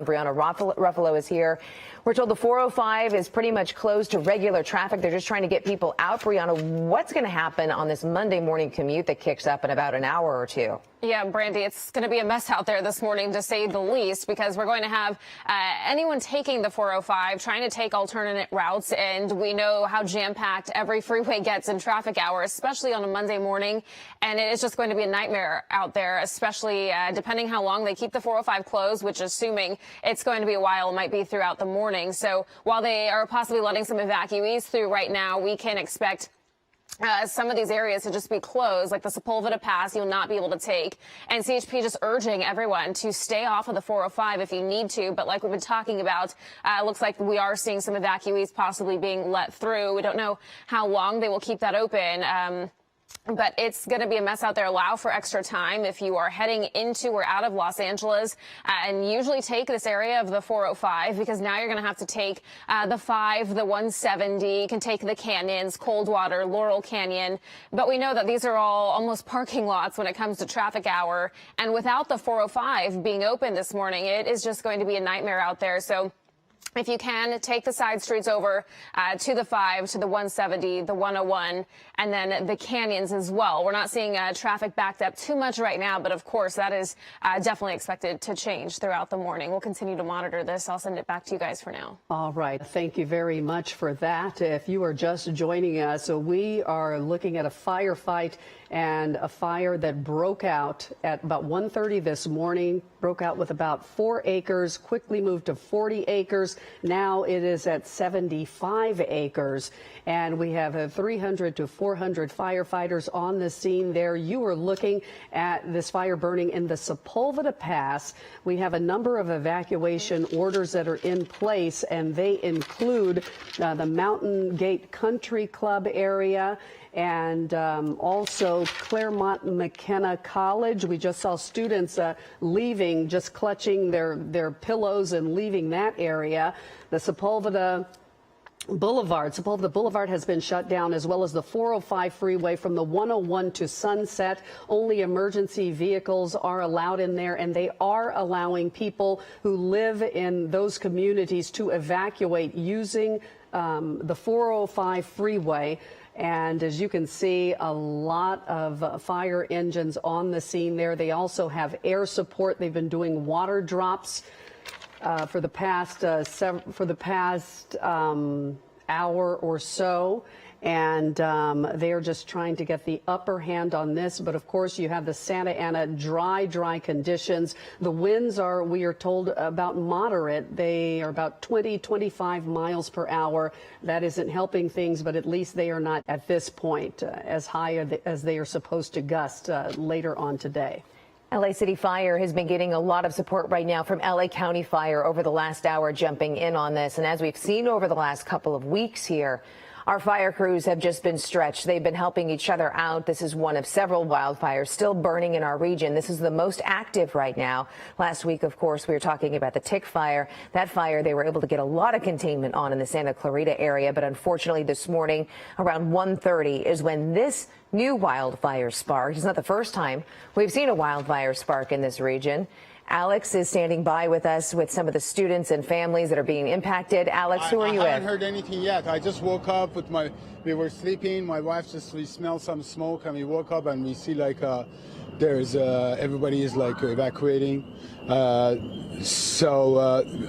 Brianna Ruffalo is here. We're told the 405 is pretty much closed to regular traffic. They're just trying to get people out. Brianna, what's going to happen on this Monday morning commute that kicks up in about an hour or two? Yeah, Brandy, it's going to be a mess out there this morning, to say the least, because we're going to have anyone taking the 405 trying to take alternate routes. And we know how jam-packed every freeway gets in traffic hour, especially on a Monday morning. And it is just going to be a nightmare out there, especially depending how long they keep the 405 closed, which, assuming it's going to be a while, it might be throughout the morning. So while they are possibly letting some evacuees through right now, we can expect some of these areas to just be closed, like the Sepulveda Pass, you'll not be able to take. And CHP just urging everyone to stay off of the 405 if you need to. But like we've been talking about, looks like we are seeing some evacuees possibly being let through. We don't know how long they will keep that open. But it's going to be a mess out there. Allow for extra time if you are heading into or out of Los Angeles, and usually take this area of the 405, because now you're going to have to take the 5, the 170, you can take the canyons, Coldwater, Laurel Canyon. But we know that these are all almost parking lots when it comes to traffic hour. And without the 405 being open this morning, it is just going to be a nightmare out there. So if you can, take the side streets over to the 5, to the 170, the 101, and then the canyons as well. We're not seeing traffic backed up too much right now, but of course that is definitely expected to change throughout the morning. We'll continue to monitor this. I'll send it back to you guys for now. All right. Thank you very much for that. If you are just joining us, we are looking at a firefight and a fire that broke out at about 1:30 this morning, broke out with about 4 acres, quickly moved to 40 acres. Now it is at 75 acres, and we have 300 to 400 firefighters on the scene there. You are looking at this fire burning in the Sepulveda Pass. We have a number of evacuation orders that are in place, and they include the Mountain Gate Country Club area, and also Claremont McKenna College. We just saw students leaving, just clutching their pillows and leaving that area. The Sepulveda Boulevard has been shut down, as well as the 405 freeway from the 101 to Sunset. Only emergency vehicles are allowed in there, and they are allowing people who live in those communities to evacuate using the 405 freeway. And as you can see, a lot of fire engines on the scene there. They also have air support. They've been doing water drops for the past hour or so. And they are just trying to get the upper hand on this. But of course, you have the Santa Ana dry conditions. The winds are, we are told, about moderate. They are about 20-25 miles per hour. That isn't helping things, but at least they are not at this point as high as they are supposed to gust later on today. LA City Fire has been getting a lot of support right now from LA County Fire over the last hour, jumping in on this. And as we've seen over the last couple of weeks here, our fire crews have just been stretched. They've been helping each other out. This is one of several wildfires still burning in our region. This is the most active right now. Last week, of course, we were talking about the tick fire. That fire, they were able to get a lot of containment on in the Santa Clarita area. But unfortunately, this morning, around 1:30 is when this new wildfire sparked. It's not the first time we've seen a wildfire spark in this region. Alex is standing by with us with some of the students and families that are being impacted. Alex, who are you with? I haven't heard anything yet. I just woke up with we were sleeping. My wife we smelled some smoke, and we woke up and we see like everybody is like evacuating. So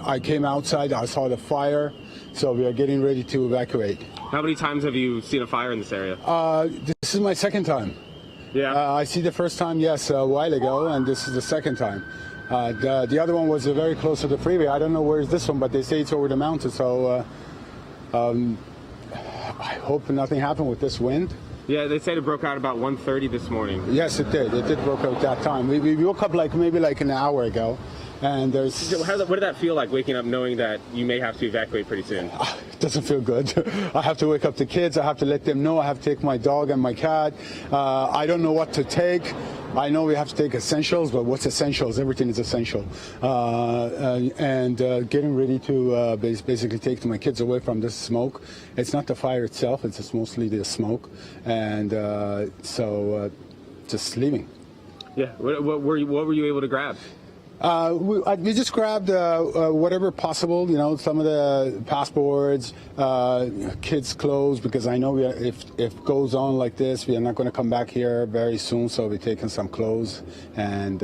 I came outside, I saw the fire. So we are getting ready to evacuate. How many times have you seen a fire in this area? This is my second time. Yeah. I see the first time, yes, a while ago, and this is the second time. The other one was very close to the freeway. I don't know where is this one, but they say it's over the mountain. So I hope nothing happened with this wind. Yeah, they said it broke out about 1:30 this morning. Yes, it did. It did broke out that time. We woke up maybe an hour ago. And there's... What did that feel like, waking up knowing that you may have to evacuate pretty soon? It doesn't feel good. I have to wake up the kids. I have to let them know. I have to take my dog and my cat. I don't know what to take. I know we have to take essentials, but what's essentials? Everything is essential. And getting ready to basically take my kids away from this smoke. It's not the fire itself. It's just mostly the smoke. And so just leaving. Yeah. What were you able to grab? We just grabbed whatever possible, you know, some of the passports, kids' clothes, because I know if it goes on like this, we are not going to come back here very soon. So we're taking some clothes and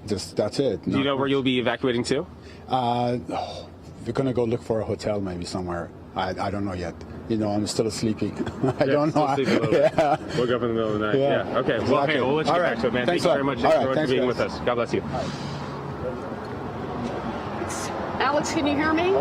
just that's it. Do you know where you'll be evacuating to? We're going to go look for a hotel maybe somewhere. I don't know yet. You know, I'm still sleepy. I don't know. Sleep a little bit. Woke up in the middle of the night. Yeah. Okay. Well, Exactly. hey, we'll let you get back to it, man. Thanks Thank you very much. All For being guys. with us. God bless you. Alex, can you hear me?